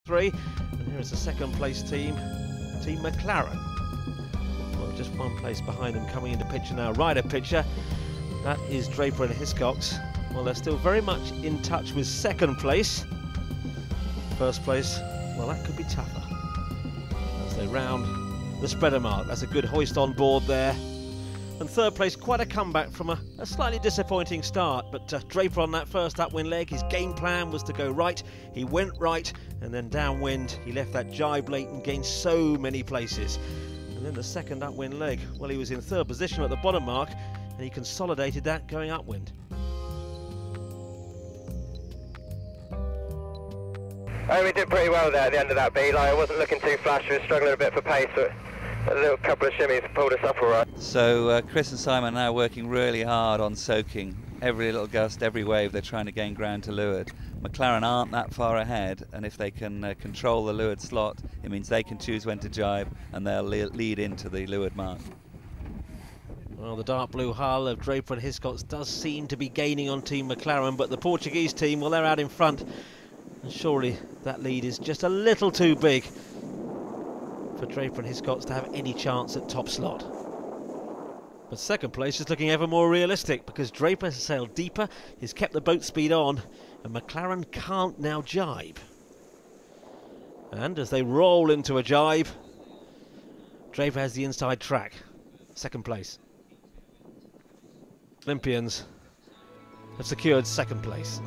3, and here is the second place team, Team McLaren. Well, just one place behind them coming into picture now. Rider picture, that is Draper and Hiscox. Well, they're still very much in touch with second place. First place, well, that could be tougher as they round the spreader mark. That's a good hoist on board there. And third place, quite a comeback from a slightly disappointing start, but Draper on that first upwind leg, his game plan was to go right. He went right, and then downwind, he left that jibe late and gained so many places. And then the second upwind leg, well, he was in third position at the bottom mark, and he consolidated that going upwind. We did pretty well there at the end of that beeline. I wasn't looking too flash, we were struggling a bit for pace, but a little couple of shimmies pulled us up all right. So Chris and Simon are now working really hard on soaking every little gust, every wave. They're trying to gain ground to leeward. McLaren aren't that far ahead, and if they can control the leeward slot, it means they can choose when to jibe and they'll lead into the leeward mark. Well, the dark blue hull of Draper and Hiscox does seem to be gaining on Team McLaren, but the Portuguese team, well, they're out in front, and surely that lead is just a little too big for Draper and Hiscox to have any chance at top slot. But second place is looking ever more realistic because Draper has sailed deeper, he's kept the boat speed on, and McLaren can't now jibe. And as they roll into a jibe, Draper has the inside track. Second place. Olympians have secured second place.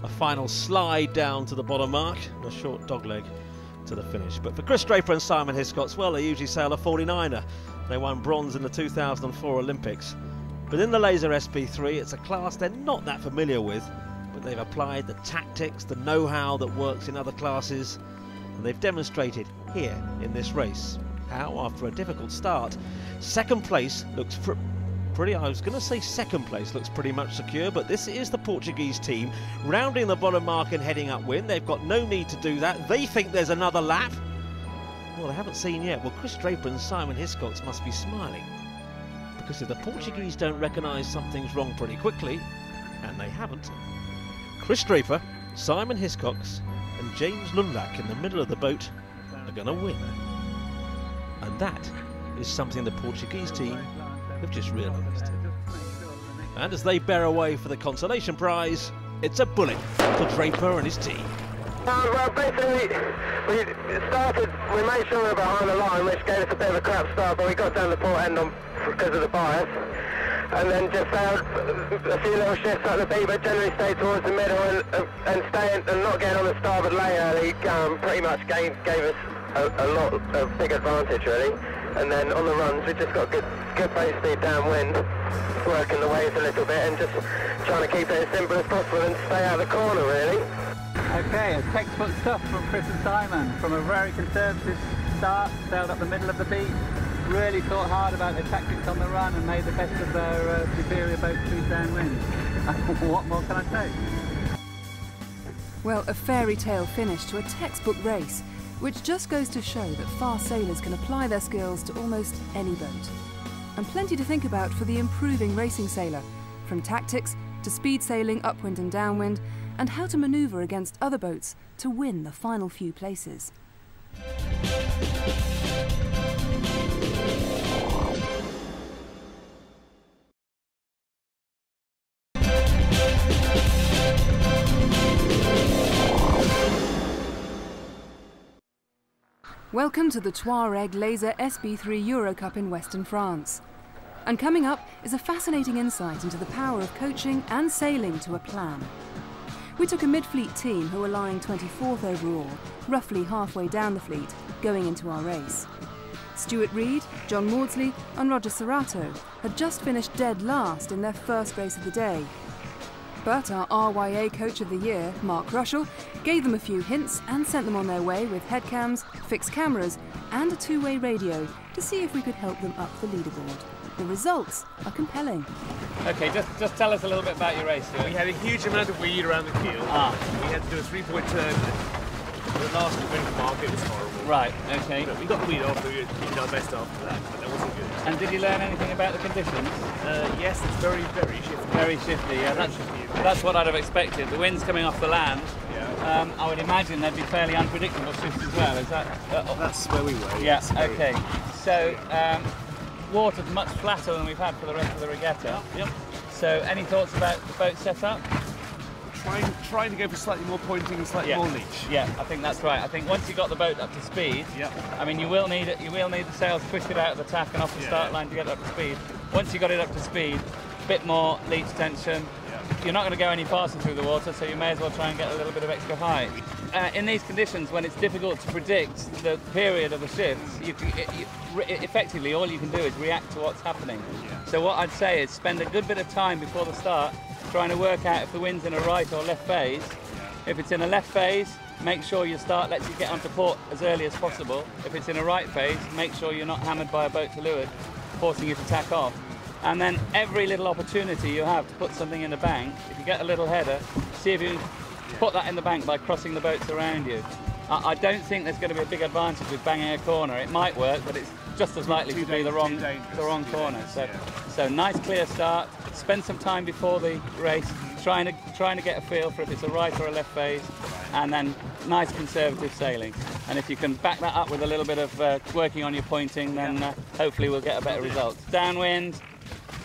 A final slide down to the bottom mark, and a short dogleg to the finish. But for Chris Draper and Simon Hiscox, well, they usually sail a 49er. They won bronze in the 2004 Olympics. But in the Laser SP3, it's a class they're not that familiar with, but they've applied the tactics, the know-how that works in other classes, and they've demonstrated here in this race. How, after a difficult start, second place looks I was going to say second place looks pretty much secure, but this is the Portuguese team rounding the bottom mark and heading upwind. They've got no need to do that. They think there's another lap. Well, they haven't seen yet. Well, Chris Draper and Simon Hiscox must be smiling, because if the Portuguese don't recognise something's wrong pretty quickly, and they haven't, Chris Draper, Simon Hiscox and James Lundlach in the middle of the boat are going to win. And that is something the Portuguese team have just realised. And as they bear away for the consolation prize, it's a bullet for Draper and his team. Well, basically, we made sure we were behind the line, which gave us a bit of a crap start, but we got down the port end because of the bias. And then just sailed a few little shifts at the beat, but generally stayed towards the middle and staying and not getting on the starboard lay early pretty much gave us a lot of big advantage, really. And then on the runs, we just got good base speed downwind, working the waves a little bit and just trying to keep it as simple as possible and stay out of the corner, really. Okay, a textbook stuff from Chris and Simon. From a very conservative start, sailed up the middle of the beat, really thought hard about their tactics on the run and made the best of their superior boat speed downwind. What more can I say? Well, a fairy tale finish to a textbook race, which just goes to show that fast sailors can apply their skills to almost any boat. And plenty to think about for the improving racing sailor, from tactics to speed sailing upwind and downwind, and how to manoeuvre against other boats to win the final few places. Welcome to the Touareg Laser SP3 Euro Cup in Western France. And coming up is a fascinating insight into the power of coaching and sailing to a plan. We took a mid-fleet team who were lying 24th overall, roughly halfway down the fleet, going into our race. Stuart Reid, John Maudsley and Roger Serrato had just finished dead last in their first race of the day. But our RYA Coach of the Year, Mark Rushell, gave them a few hints and sent them on their way with headcams, fixed cameras and a two-way radio to see if we could help them up the leaderboard. The results are compelling. Okay, just tell us a little bit about your race here. We had a huge amount of weed around the keel. We had to do a 3-point turn The last wind market was horrible. Right, okay. But we got the lead off, so we did our best after that, but that wasn't good. And did you learn anything about the conditions? Yes, it's very, very shifty. Very shifty, yeah. Very shifty. That's what I'd have expected. The wind's coming off the land. Yeah. I would imagine they'd be fairly unpredictable shifts as well. Is that? That's where we were. Yeah. Yes. Okay. So water's much flatter than we've had for the rest of the regatta. Yep. So any thoughts about the boat setup? Trying to go for slightly more pointing and slightly more leach. Yeah, I think that's right. I think once you got the boat up to speed, I mean, you will need it. You will need the sails twisted out of the tack and off the start line to get it up to speed. Once you got it up to speed, a bit more leach tension. You're not going to go any faster through the water, so you may as well try and get a little bit of extra height. In these conditions, when it's difficult to predict the period of the shifts, effectively all you can do is react to what's happening. So what I'd say is spend a good bit of time before the start trying to work out if the wind's in a right or left phase. If it's in a left phase, make sure your start lets you get onto port as early as possible. If it's in a right phase, make sure you're not hammered by a boat to leeward, forcing you to tack off. And then every little opportunity you have to put something in the bank, if you get a little header, see if you can put that in the bank by crossing the boats around you. I don't think there's going to be a big advantage with banging a corner. It might work, but it's just as likely to be the wrong corner. So nice clear start. Spend some time before the race trying to get a feel for if it's a right or a left phase, and then nice conservative sailing. And if you can back that up with a little bit of working on your pointing, then hopefully we'll get a better result. Downwind.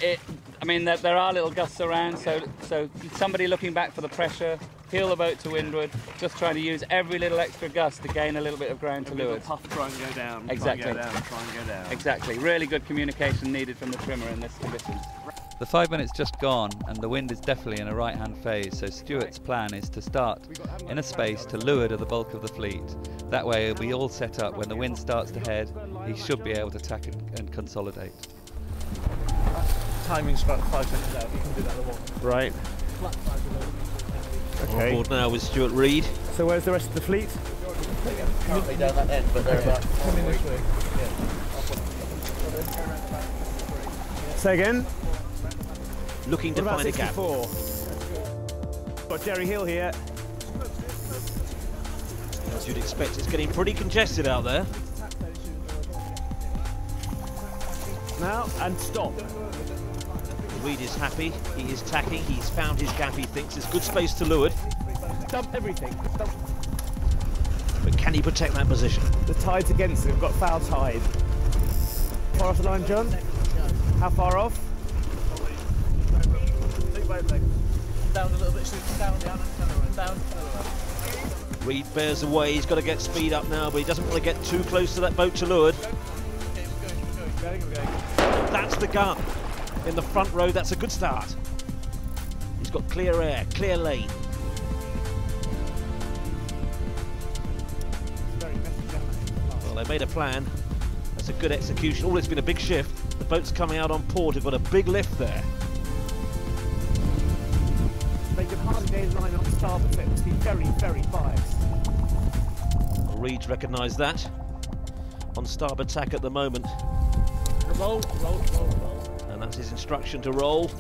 I mean, there are little gusts around, so somebody looking back for the pressure, heel the boat to windward, just trying to use every little extra gust to gain a little bit of ground to leeward. Puff, try and go down. Exactly. Try and go down. Exactly. Really good communication needed from the trimmer in this condition. The 5 minutes just gone and the wind is definitely in a right-hand phase, so Stuart's plan is to start in a space to leeward of the bulk of the fleet. That way he'll be all set up. When the wind starts to head, he should be able to tack and consolidate. Timing's about 5 minutes out, you can do that at one. Right. Okay. On board now with Stuart Reed. So where's the rest of the fleet? Currently down that end, but they're about coming this way. Say again? Looking to find a gap. Got Jerry Hill here. As you'd expect, it's getting pretty congested out there. Now, and stop. Reed is happy, he is tacking, he's found his gap, he thinks. There's good space to leeward. Dump everything. Dump. But can he protect that position? The tide's against him, we've got foul tide. Far off the line, John? How far off? down a little bit, down, down. Reed bears away, he's got to get speed up now, but he doesn't want to get too close to that boat to leeward. We're going. That's the gun. In the front row, that's a good start. He's got clear air, clear lane. Well, they made a plan. That's a good execution. Oh, it's been a big shift. The boat's coming out on port. We've got a big lift there. They could hardly get his line on starboard, so it must be very, very biased. Reed's recognised that. On starboard tack at the moment. Roll. And that's his instruction to roll.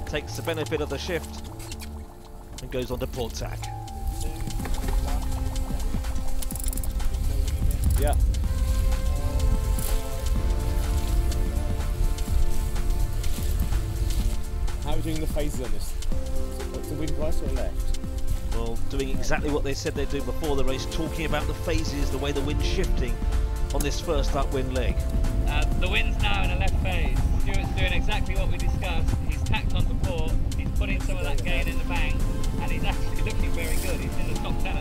Takes the benefit of the shift and goes on to port tack. Yeah. How are we doing the phases on this? What's the wind right or left? Well, doing exactly what they said they'd do before the race, talking about the phases, the way the wind's shifting on this first upwind leg. The wind's now in a left phase. Stuart's doing exactly what we discussed. He's tacked onto port, he's putting some of that gain in the bank, and he's actually looking very good. He's in the top 10